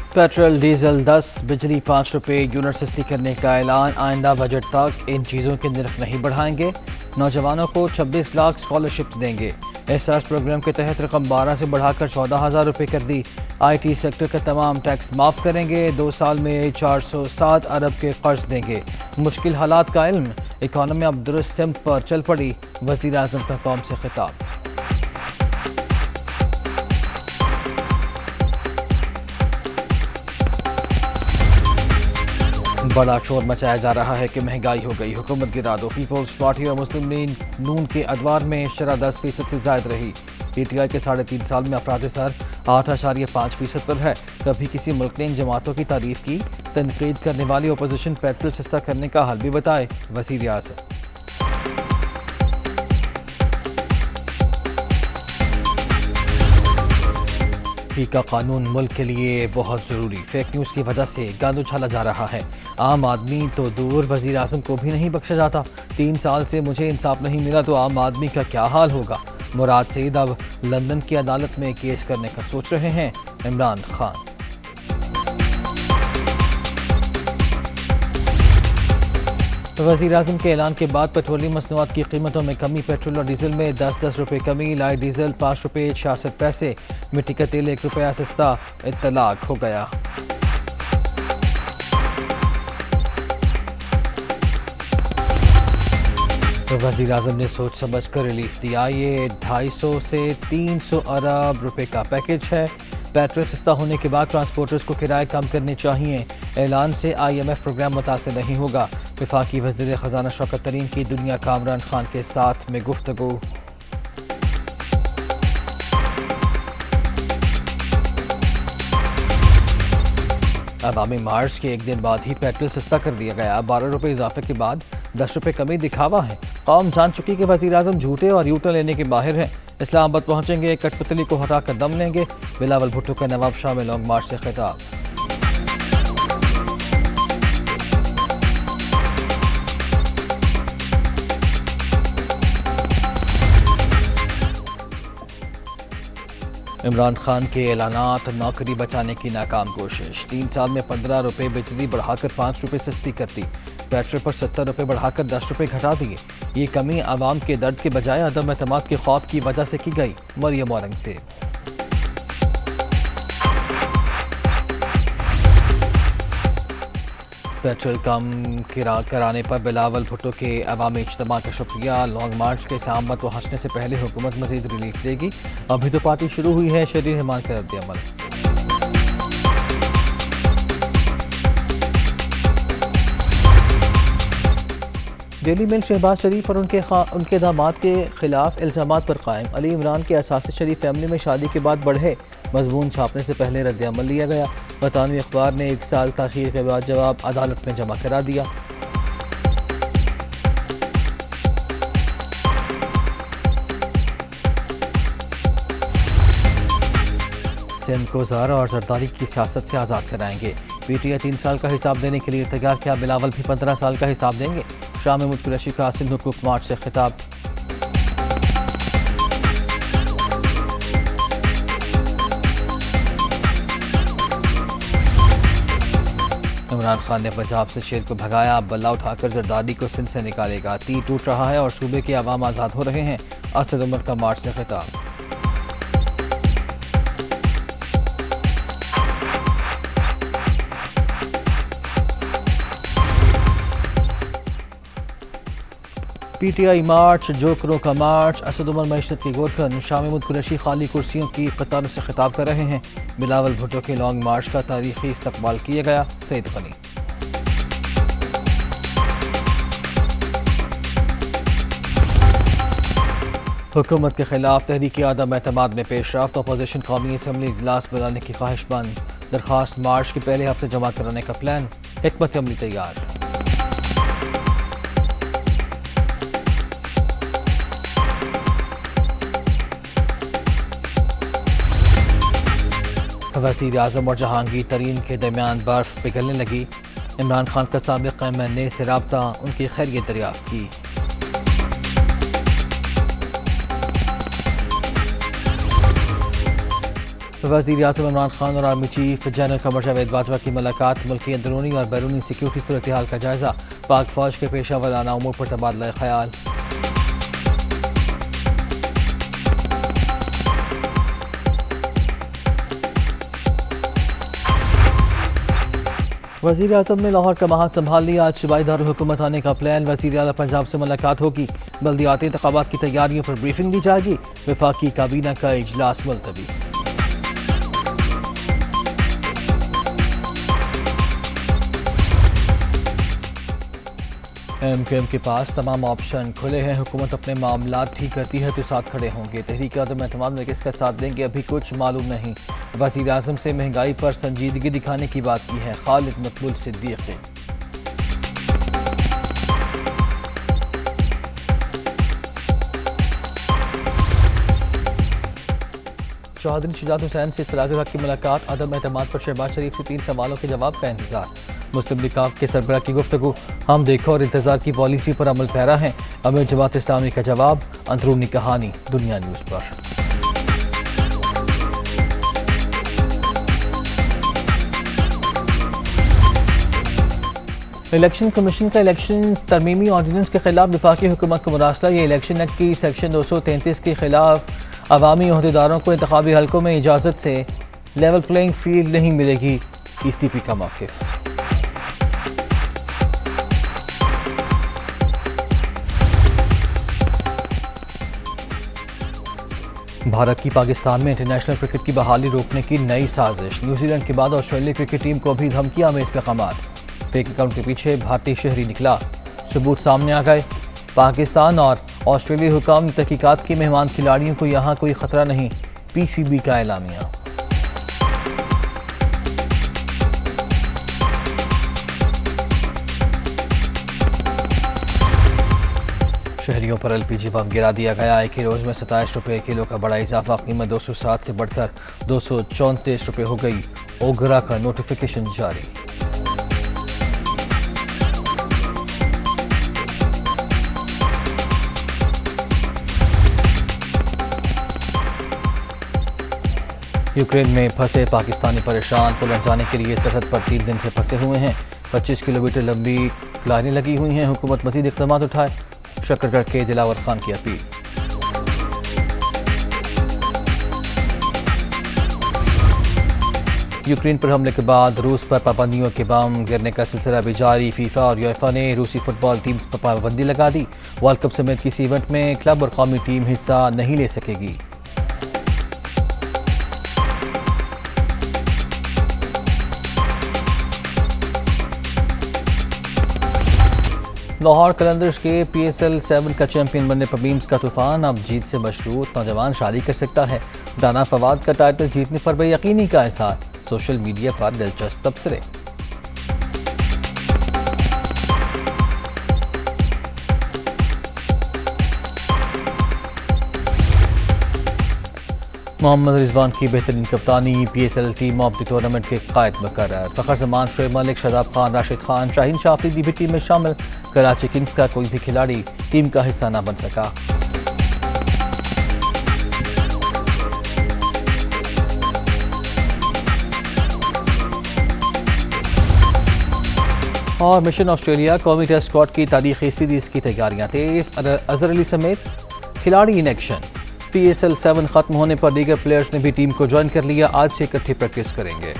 Petrol diesel 10, बिजली 5 रुपये unit सस्ती करने का ऐलान। आइंदा बजट तक इन चीज़ों के नर्ख नहीं बढ़ाएंगे। नौजवानों को 26 लाख स्कॉलरशिप देंगे। एहसास प्रोग्राम के तहत रकम 12 से बढ़ाकर 14,000 रुपये कर दी। IT सेक्टर का तमाम टैक्स माफ़ करेंगे। 2 साल में 407 अरब के कर्ज देंगे। मुश्किल हालात का इल्म, इकॉनमी अब दुरुस्त सिमत पर चल पड़ी। वज़ीर आज़म का कौम से खिताब। बड़ा शोर मचाया जा रहा है कि महंगाई हो गई, हुकूमत गिरा दो। पीपल्स पार्टी और मुस्लिम लीग नून के अदवार में शरह 10% से ज़ायद रही। PTI के 3.5 साल में अफराद सर 8.5% पर है। कभी किसी मुल्क ने इन जमातों की तारीफ की? तनकीद करने वाली अपोजिशन पेट्रोल सस्ता करने का हल भी बताए। वज़ीर आज़म। का कानून मुल्क के लिए बहुत ज़रूरी। फेक न्यूज़ की वजह से गंद उछाला जा रहा है। आम आदमी तो दूर, वज़ीर आज़म को भी नहीं बख्शा जाता। 3 साल से मुझे इंसाफ नहीं मिला तो आम आदमी का क्या हाल होगा। मुराद सईद अब लंदन की अदालत में केस करने का सोच रहे हैं। इमरान खान। वज़ीर आज़म के ऐलान के बाद पेट्रोलियम मसनूआत की कीमतों में कमी। पेट्रोल और डीजल में 10-10 रुपये कमी। लाइट डीजल 5 रुपये 66 पैसे। मिट्टी का तेल 1 रुपया सस्ता इत्तलाक हो गया। तो वज़ीर आज़म ने सोच समझ कर रिलीफ दिया। ये 250 से 300 अरब रुपए का पैकेज है। पेट्रोल सस्ता होने के बाद ट्रांसपोर्टर्स को किराए कम करने चाहिए। ऐलान से IMF प्रोग्राम मुतासिर नहीं होगा। वफाकी वज़ीर ख़जाना शौकत तरीन की दुनिया का इमरान खान के साथ में गुफ्तगू। अवामी मार्च के एक दिन बाद ही पेट्रोल सस्ता कर दिया गया। 12 रुपये इजाफे के बाद 10 रुपये कमी दिखावा है। कौम जान चुकी कि वज़ीर आज़म झूठे और यूटर्न लेने के माहिर हैं। इस्लामाबाद पहुंचेंगे, कठपुतली को हटाकर दम लेंगे। बिलावल भुट्टो का नवाब शाह में लॉन्ग मार्च से खिताब। इमरान खान के ऐलानात, नौकरी बचाने की नाकाम कोशिश। 3 साल में 15 रुपये, बिजली बढ़ाकर 5 रुपये सस्ती कर दी। पेट्रोल पर 70 रुपये बढ़ाकर 10 रुपये घटा दिए। ये कमी आवाम के दर्द के बजाय अदम एतमाद के खौफ की वजह से की गई। मरियम औरंगज़ेब। पेट्रोल कम कराने पर बिलावल भुट्टो के अवामी इज्तिमा का शुक्रिया। लॉन्ग मार्च के सामत व हंसने से पहले हुकूमत मजीद रिलीफ देगी। अभी तो पार्टी शुरू हुई है। शरीर रहमान का रद्द अमल। डेली मेल शहबाज शरीफ और उनके दामाद के खिलाफ इल्ज़ामात पर कायम। अली इमरान के असास शरीफ फैमिली में शादी के बाद बढ़े। मजमून छापने से पहले रद्द अमल लिया गया। बरतानवी अखबार ने 1 साल ताख़ीर के बाद जवाब अदालत में जमा करा दिया। सिंध को ज़र और जरदारी की सियासत से आज़ाद कराएंगे। PTI 3 साल का हिसाब देने के लिए तैयार। क्या बिलावल भी 15 साल का हिसाब देंगे? शाह महमूद कुरैशी का सिंध हुकूक मार्च से खिताब। इमरान खान ने पंजाब से शेर को भगाया। बल्ला उठाकर जरदारी को सिंध से निकालेगा। तीर टूट रहा है और सूबे के अवाम आज़ाद हो रहे हैं। असद उमर का मार्च से खिताब। PTI मार्च, जोकरों का मार्च। असद उमर मईशत की गोरखन। शाह महमूद कुरैशी खाली कुर्सियों की कतारों से खिताब कर रहे हैं। बिलावल भुट्टो के लॉन्ग मार्च का तारीखी इस्तकबाल किया गया। सईद गनी। हुकूमत के खिलाफ तहरीक आदम एतमाद में पेशरफ्त। अपोजिशन कौमी असम्बली इजलास बुलाने की ख्वाहिशमंद। दरख्वास्त मार्च के पहले हफ्ते जमा कराने का प्लान। हिकमत अमली तैयार। वज़ीर आज़म और जहांगीर तरीन के दरमियान बर्फ पिघलने लगी। इमरान खान का साबिक़ MNA से राब्ता, उनकी खैरियत दरियाफ्त की। وزیر اعظم عمران خان اور army chief general Qamar Javed Bajwa کی ملاقات، ملکی اندرونی اور بیرونی سیکیورٹی صورتحال کا جائزہ، پاک فوج کے پیشہ ورانہ امور پر تبادلہ خیال۔ وزیر اعظم نے لاہور کا محل سنبھال لیا، آج صوبائی دارالحکومت آنے کا پلان، وزیر اعلیٰ پنجاب سے ملاقات ہوگی، بلدیاتی انتخابات کی تیاریوں پر بریفنگ دی جائے گی، وفاقی کابینہ کا اجلاس ملتوی۔ ایم کیو ایم کے پاس تمام آپشن کھلے ہیں، حکومت اپنے معاملات ٹھیک کرتی ہے تو ساتھ کھڑے ہوں گے، تحریک عدم اعتماد میں کس کا ساتھ دیں گے ابھی کچھ معلوم نہیں، وزیر اعظم سے مہنگائی پر سنجیدگی دکھانے کی بات کی ہے، خالد مقبول صدیقی۔ چودھری شجاعت حسین سے فراز الحق کی ملاقات، عدم اعتماد پر شہباز شریف سے 3 سوالوں کے جواب کا انتظار، مسلم لیگ کے سربراہ کی گفتگو، ہم دیکھو اور انتظار کی پالیسی پر عمل پیرا ہیں، امیر جماعت اسلامی کا جواب، اندرونی کہانی دنیا نیوز پر۔ الیکشن کمیشن کا الیکشن ترمیمی آرڈیننس کے خلاف وفاقی حکومت کو مراسلہ، یہ الیکشن ایکٹ کی سیکشن 233 کے خلاف عوامی عہدیداروں کو انتخابی حلقوں میں اجازت سے لیول پلینگ فیلڈ نہیں ملے گی، ای سی پی کا موقف۔ بھارت کی پاکستان میں انٹرنیشنل کرکٹ کی بحالی روکنے کی نئی سازش، نیوزی لینڈ کے بعد آسٹریلیا کرکٹ ٹیم کو بھی دھمکیاں میں پیغامات، فیک اکاؤنٹ کے پیچھے بھارتی شہری نکلا، ثبوت سامنے آ گئے، پاکستان اور آسٹریلیا حکام نے تحقیقات کی، مہمان کھلاڑیوں کو یہاں کوئی خطرہ نہیں، پی سی بی کا اعلامیہ۔ شہریوں پر ایل پی جی بم گرا دیا گیا، ایک ہی روز میں 27 روپے کلو کا بڑا اضافہ، قیمت 207 سے بڑھ کر 234 روپے ہو گئی، اوگرا کا نوٹیفیکیشن جاری۔ یوکرین میں پھنسے پاکستانی پریشان، پولینڈ جانے کے لیے سرحد پر 3 دن سے پھنسے ہوئے ہیں، 25 کلومیٹر لمبی لائنیں لگی ہوئی ہیں، حکومت مزید اقدامات اٹھائے، شکرگڑھ کے دلاور خان کی اپیل۔ یوکرین پر حملے کے بعد روس پر پابندیوں کے بم گرنے کا سلسلہ بھی جاری، فیفا اور یویفا نے روسی فٹ بال ٹیمز پر پابندی لگا دی، ورلڈ کپ سمیت کسی ایونٹ میں کلب اور قومی ٹیم حصہ نہیں لے سکے گی۔ لاہور قلندرز کے پی ایس ایل 7 کا چیمپئن بننے پر بیمز کا طوفان، اب جیت سے مشروط نوجوان شادی کر سکتا ہے، دانا فواد کا ٹائٹل جیتنے پر بے یقینی کا اظہار، سوشل میڈیا پر دلچسپ تبصرے۔ محمد رضوان کی بہترین کپتانی، P S L team of the tournament کے قائد مقرر، فخر زمان، شعیب ملک، شاداب خان، راشد خان، شاہین شافری بھی ٹیم میں شامل، کراچی کنگز کا کوئی بھی کھلاڑی ٹیم کا حصہ نہ بن سکا۔ اور مشن آسٹریلیا قومی ٹیسٹ اسکواڈ کی تاریخی سیریز کی تیاریاں تیز، اظہر علی سمیت کھلاڑی in action, P S L 7 ختم ہونے پر دیگر پلیئرز نے بھی ٹیم کو جوائن کر لیا، آج سے اکٹھے پریکٹس کریں گے۔